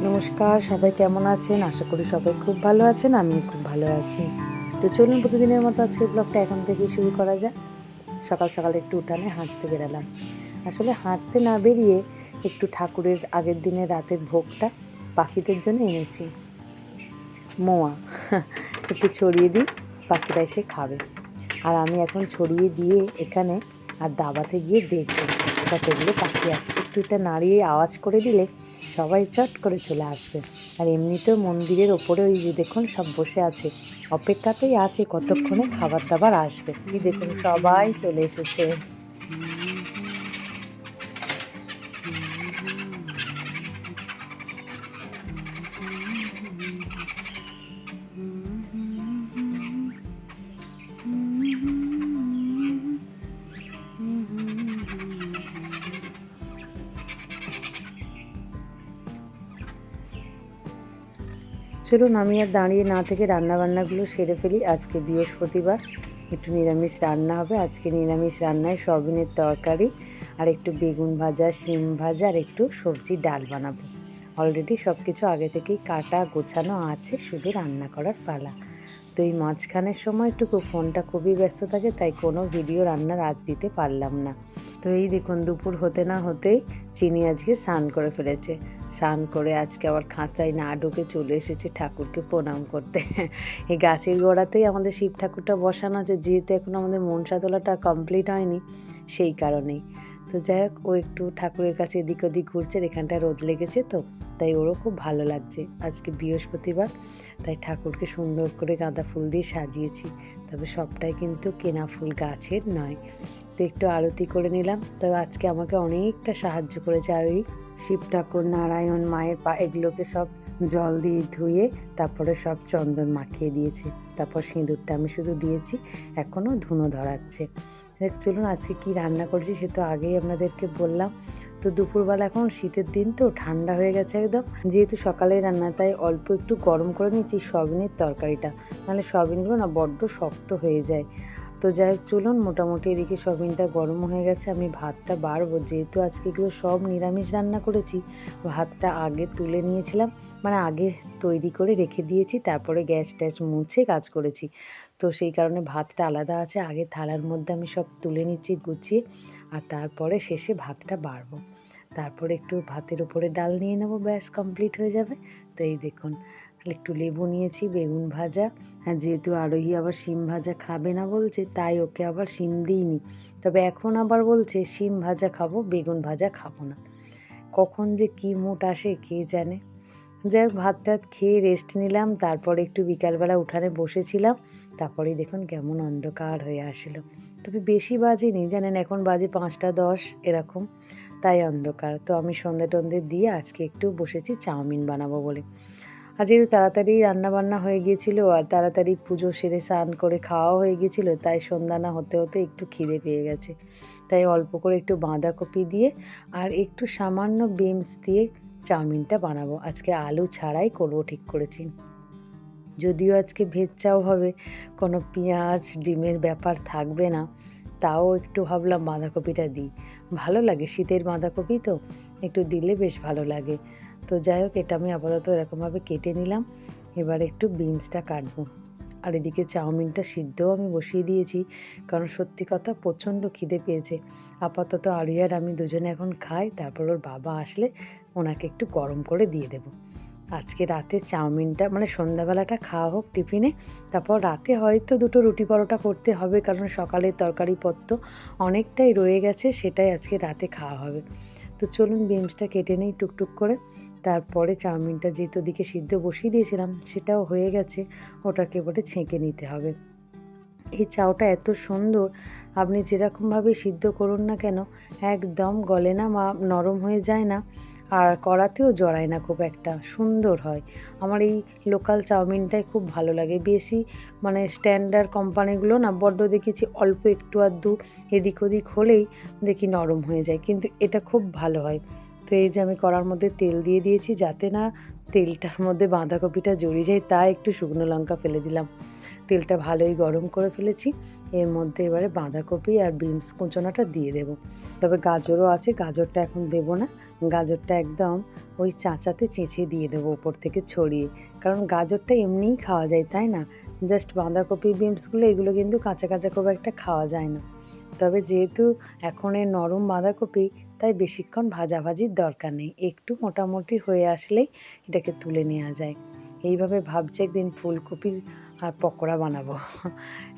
নমস্কার, সবাই কেমন আছেন? আশা করি সবাই খুব ভালো আছেন, আমিও খুব ভালো আছি। তো চলুন প্রতিদিনের মতো আজকের ব্লগটা এখন থেকেই শুরু করা যাক। সকাল সকাল একটু উঠানে হাঁটতে বেরালাম। আসলে হাঁটতে না বেরিয়ে একটু ঠাকুরের আগের দিনের রাতের ভোগটা পাখিদের জন্য এনেছি। মোয়া একটু ছড়িয়ে দিই, পাখিরা এসে খাবে। আর আমি এখন ছড়িয়ে দিয়ে এখানে আর দাবাতে গিয়ে দেখব কতগুলো পাখি আসে। একটু এটা নাড়িয়ে আওয়াজ করে দিলে সবাই চট করে চলে আসবে। আর এমনিতেও মন্দিরের ওপরে ওই যে দেখুন সব বসে আছে, অপেক্ষাতেই আছে কতক্ষণে খাবার দাবার আসবে। এই দেখুন সবাই চলে এসেছে। চলুন আমি আর দাঁড়িয়ে না থেকে রান্নাবান্নাগুলো সেরে ফেলি। আজকে বৃহস্পতিবার, একটু নিরামিষ রান্না হবে। আজকে নিরামিষ রান্নায় সয়াবিনের তরকারি আর একটু বেগুন ভাজা, শিম ভাজা আর একটু সবজি ডাল বানাবো। অলরেডি সব কিছু আগে থেকেই কাটা গোছানো আছে, শুধু রান্না করার পালা। তো এই মাঝখানের সময়টুকু ফোনটা খুবই ব্যস্ত থাকে, তাই কোনো ভিডিও রান্নার আজ দিতে পারলাম না। তো এই দেখুন দুপুর হতে না হতেই চিনি আজকে স্নান করে ফেলেছে। স্নান করে আজকে আবার খাঁচায় না ঢুকে চলে এসেছে ঠাকুরকে প্রণাম করতে। এই গাছের গোড়াতেই আমাদের শিব ঠাকুরটা বসানো আছে, যেহেতু এখন আমাদের মনসা তোলাটা কমপ্লিট হয়নি, সেই কারণেই। তো যাই হোক, ও একটু ঠাকুরের কাছে এদিক ওদিক ঘুরছে, এখানটা রোদ লেগেছে তো, তাই ওরও খুব ভালো লাগছে। আজকে বৃহস্পতিবার, তাই ঠাকুরকে সুন্দর করে গাঁদা ফুল দিয়ে সাজিয়েছি। তবে সবটাই কিন্তু কেনা ফুল, গাছের নয়। তো একটু আরতি করে নিলাম। তবে আজকে আমাকে অনেকটা সাহায্য করেছে। আর ওই শিব ঠাকুর, নারায়ণ, মায়ের পা এগুলোকে সব জল দিয়ে ধুয়ে তারপরে সব চন্দন মাখিয়ে দিয়েছে। তারপর সিঁদুরটা আমি শুধু দিয়েছি, এখনও ধুনো ধরাচ্ছে। চলুন আজকে কি রান্না করছি সে তো আগেই আপনাদেরকে বললাম। তো দুপুরবেলা, এখন শীতের দিন তো ঠান্ডা হয়ে গেছে একদম, যেহেতু সকালেই রান্না, তাই অল্প একটু গরম করে নিচ্ছি সয়াবিনের তরকারিটা, নাহলে সয়াবিনগুলো না বড্ড শক্ত হয়ে যায়। তো যাই হোক চলুন, মোটামুটি এদিকে সয়াবিনটা গরম হয়ে গেছে, আমি ভাতটা বাড়বো। যেহেতু আজকে এগুলো সব নিরামিষ রান্না করেছি, ভাতটা আগে তুলে নিয়েছিলাম, মানে আগে তৈরি করে রেখে দিয়েছি, তারপরে গ্যাস ট্যাস মুছে কাজ করেছি। তো সেই কারণে ভাতটা আলাদা আছে, আগে থালার মধ্যে আমি সব তুলে নিচ্ছি গুছিয়ে, আর তারপরে শেষে ভাতটা বাড়বো। তারপরে একটু ভাতের উপরে ডাল নিয়ে নেবো, ব্যাস কমপ্লিট হয়ে যাবে। তো এই দেখুন, একটু লেবু নিয়েছি, বেগুন ভাজা। হ্যাঁ, যেহেতু আরোহী আবার শিম ভাজা খাবে না বলছে, তাই ওকে আবার শিম দিইনি। তবে এখন আবার বলছে শিম ভাজা খাবো, বেগুন ভাজা খাবো না। কখন যে কী মুড আসে কে জানে। যাই হোক, ভাত টাত খেয়ে রেস্ট নিলাম, তারপরে একটু বিকালবেলা উঠানে বসেছিলাম। তারপরেই দেখুন কেমন অন্ধকার হয়ে আসলো। তবে বেশি বাজেনি, জানেন এখন বাজে 5টা 10 এরকম, তাই অন্ধকার। তো আমি সন্ধে টন্ধে দিয়ে আজকে একটু বসেছি চাউমিন বানাবো বলে। আজ একটু তাড়াতাড়ি রান্নাবান্না হয়ে গিয়েছিলো, আর তাড়াতাড়ি পুজো সেরে স্নান করে খাওয়াও হয়ে গিয়েছিলো, তাই সন্ধ্যা না হতে হতে একটু খিদে পেয়ে গেছে। তাই অল্প করে একটু বাঁধাকপি দিয়ে আর একটু সামান্য বিনস দিয়ে চাউমিনটা বানাবো। আজকে আলু ছাড়াই করবো ঠিক করেছি। যদিও আজকে ভেজ চাও হবে, কোনো পেঁয়াজ ডিমের ব্যাপার থাকবে না, তাও একটু ভাবলাম বাঁধাকপিটা দিই। ভালো লাগে, শীতের বাঁধাকপি তো, একটু দিলে বেশ ভালো লাগে। তো যাই হোক, এটা আমি আপাতত এরকমভাবে কেটে নিলাম। এবার একটু বিনসটা কাটবো। আর এদিকে চাউমিনটা সিদ্ধও আমি বসিয়ে দিয়েছি, কারণ সত্যি কথা প্রচণ্ড খিদে পেয়েছে। আপাতত আরুই আর আমি দুজনে এখন খাই, তারপর ওর বাবা আসলে ওনাকে একটু গরম করে দিয়ে দেবো। আজকে রাতে চাউমিনটা, মানে সন্ধ্যাবেলাটা খাওয়া হোক টিফিনে, তারপর রাতে হয়তো দুটো রুটি পরোটা করতে হবে, কারণ সকালের তরকারিপত্র অনেকটাই রয়ে গেছে, সেটাই আজকে রাতে খাওয়া হবে। তো চলুন বিনসটা কেটে নিই টুকটুক করে। তারপরে চাউমিনটা যেহেতু ওদিকে সিদ্ধ বসিয়ে দিয়েছিলাম, সেটাও হয়ে গেছে, ওটাকে এবারে ছেঁকে নিতে হবে। এই চাউটা এত সুন্দর, আপনি যেরকমভাবে সিদ্ধ করুন না কেন একদম গলে না, নরম হয়ে যায় না, আর কড়াতেও জড়ায় না, খুব একটা সুন্দর হয়। আমার এই লোকাল চাউমিনটাই খুব ভালো লাগে বেশি। মানে স্ট্যান্ডার্ড কোম্পানিগুলো না বড্ড দেখেছি অল্প একটু আধটু এদিক ওদিক হলেই দেখি নরম হয়ে যায়, কিন্তু এটা খুব ভালো হয়। তো এই যে আমি কড়ার মধ্যে তেল দিয়ে দিয়েছি, যাতে না তেলটার মধ্যে বাঁধাকপিটা জড়িয়ে যায়, তাই একটু শুকনো লঙ্কা ফেলে দিলাম। তেলটা ভালোই গরম করে ফেলেছি, এর মধ্যে এবারে বাঁধাকপি আর বিনস কুচোনাটা দিয়ে দেব। তবে গাজরও আছে, গাজরটা এখন দেব না, গাজরটা একদম ওই চাঁচাতে চেঁচিয়ে দিয়ে দেবো ওপর থেকে ছড়িয়ে, কারণ গাজরটা এমনিই খাওয়া যায়, তাই না? জাস্ট বাঁধাকপি বিনসগুলো এগুলো কিন্তু কাঁচা কাঁচা খুব একটা খাওয়া যায় না। তবে যেহেতু এখন এর নরম বাঁধাকপি, তাই বেশিক্ষণ ভাজাভাজির দরকার নেই, একটু মোটামুটি হয়ে আসলেই এটাকে তুলে নেওয়া যায়। এইভাবে ভাবছি একদিন ফুলকপির আর পকোড়া বানাবো।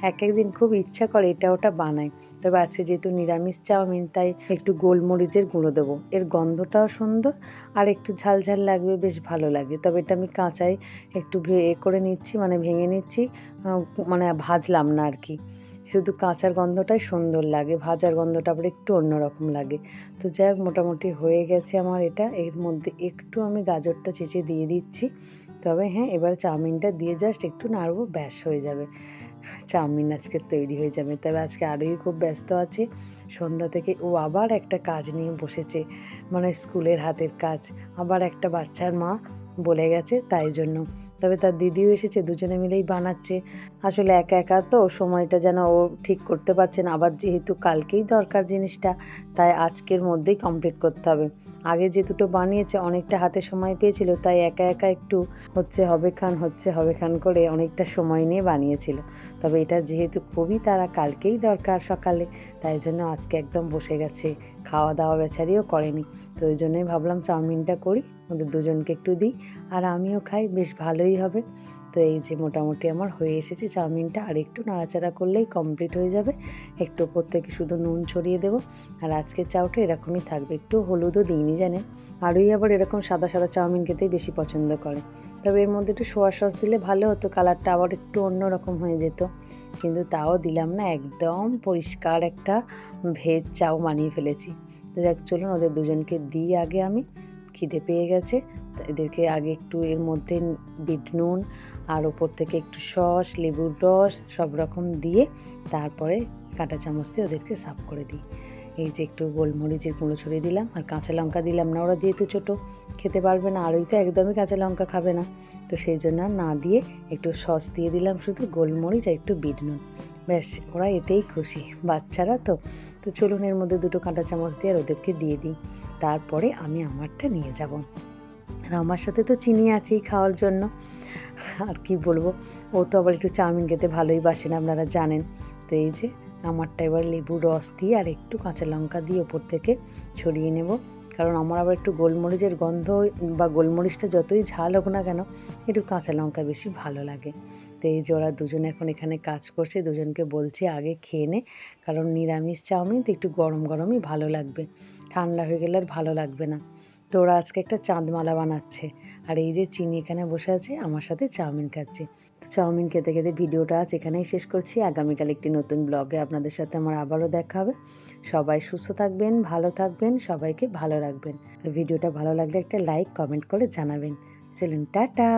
এক একদিন খুব ইচ্ছা করে এটা ওটা বানাই। তবে আজকে যেহেতু নিরামিষ চাউমিন, তাই একটু গোলমরিচের গুঁড়ো দেবো, এর গন্ধটাও সুন্দর আর একটু ঝাল ঝাল লাগবে, বেশ ভালো লাগে। তবে এটা আমি কাঁচাই একটু করে নিচ্ছি, মানে ভেঙে নিচ্ছি, মানে ভাজলাম না আর কি। শুধু কাঁচার গন্ধটাই সুন্দর লাগে, ভাজার গন্ধটা আবার একটু অন্যরকম লাগে। তো যাই হোক, মোটামুটি হয়ে গেছে আমার এটা। এর মধ্যে একটু আমি গাজরটা চেঁচে দিয়ে দিচ্ছি। তবে হ্যাঁ, এবার চাউমিনটা দিয়ে জাস্ট একটু নাড়বো, ব্যাস হয়ে যাবে, চাউমিন আজকে তৈরি হয়ে যাবে। তবে আজকে আরোই খুব ব্যস্ত আছে, সন্ধ্যা থেকে ও আবার একটা কাজ নিয়ে বসেছে, মানে স্কুলের হাতের কাজ, আবার একটা বাচ্চার মা বলে গেছে, তাই জন্য। তবে তার দিদিও এসেছে, দুজনে মিলেই বানাচ্ছে। আসলে একা একা তো সময়টা যেন ও ঠিক করতে পারছে না, আবার যেহেতু কালকেই দরকার জিনিসটা, তাই আজকের মধ্যেই কমপ্লিট করতে হবে। আগে যে দুটো বানিয়েছে অনেকটা হাতে সময় পেয়েছিল, তাই একা একা একটু হবে খান করে অনেকটা সময় নিয়ে বানিয়েছিল। তবে এটা যেহেতু খুবই তারা কালকেই দরকার সকালে, তাই জন্য আজকে একদম বসে গেছে, খাওয়া দাওয়া বেচারিও করেনি। তো ওই জন্যই ভাবলাম চাউমিনটা করি, ওদের দুজনকে একটু দিই আর আমিও খাই, বেশ ভালোই হবে। তো এই যে মোটামুটি আমার হয়ে এসেছে চাউমিনটা, আর একটু নাড়াচাড়া করলেই কমপ্লিট হয়ে যাবে। একটু ওপর থেকে শুধু নুন ছড়িয়ে দেবো। আর আজকের চাউটা এরকমই থাকবে, একটু হলুদও দিইনি জানেন। আরই আবার এরকম সাদা সাদা চাউমিন খেতেই বেশি পছন্দ করে। তবে এর মধ্যে একটু সোয়া সস দিলে ভালো হতো, কালারটা আবার একটু অন্যরকম হয়ে যেত, কিন্তু তাও দিলাম না। একদম পরিষ্কার একটা ভেজ চাউ বানিয়ে ফেলেছি। তো যাক, চলুন ওদের দুজনকে দিই আগে আমি, খিদে পেয়ে গেছে। তো এদেরকে আগে একটু এর মধ্যে বিট নুন আর ওপর থেকে একটু সস, লেবুর রস সব রকম দিয়ে তারপরে কাঁটা চামচ দিয়ে ওদেরকে সার্ভ করে দিই। এই যে একটু গোলমরিচের গুঁড়ো ছড়িয়ে দিলাম, আর কাঁচা লঙ্কা দিলাম না, ওরা যেহেতু ছোটো খেতে পারবে না, আর ওই তো একদমই কাঁচা লঙ্কা খাবে না, তো সেই জন্য আর না দিয়ে একটু সস দিয়ে দিলাম, শুধু গোলমরিচ আর একটু বিট নুন, ব্যাস ওরা এতেই খুশি, বাচ্চারা তো। তো চলুন এর মধ্যে দুটো কাঁটা চামচ দিয়ে আর ওদেরকে দিয়ে দিই, তারপরে আমি আমারটা নিয়ে যাব। আর আমার সাথে তো চিনি আছেই খাওয়ার জন্য, আর কি বলবো, ও তো আবার একটু চাউমিন খেতে ভালোই বাসেন, আপনারা জানেন। তো এই যে আমারটা এবার লেবুর রস দিয়ে আর একটু কাঁচা লঙ্কা দিয়ে ওপর থেকে ছড়িয়ে নেব, কারণ আমার আবার একটু গোলমরিচের গন্ধ, বা গোলমরিচটা যতই ঝাল হোক না কেন, একটু কাঁচা লঙ্কা বেশি ভালো লাগে। তো এই যে ওরা দুজনে এখন এখানে কাজ করছে, দুজনকে বলছি আগে খেয়ে নে, কারণ নিরামিষ চাউমিন তো একটু গরম গরমই ভালো লাগবে, ঠান্ডা হয়ে গেলে আর ভালো লাগবে না। তো ওরা আজকে একটা চাঁদমালা বানাচ্ছে, আর এই যে চিনি এখানে বসে আছে আমার সাথে চাউমিন খাচ্ছে। তো চাউমিন খেতে খেতে ভিডিওটা আজ এখানেই শেষ করছি। আগামীকাল একটি নতুন ব্লগে আপনাদের সাথে আমার আবারও দেখা হবে। সবাই সুস্থ থাকবেন, ভালো থাকবেন, সবাইকে ভালো রাখবেন। আর ভিডিওটা ভালো লাগলে একটা লাইক কমেন্ট করে জানাবেন। চলুন, টাটা।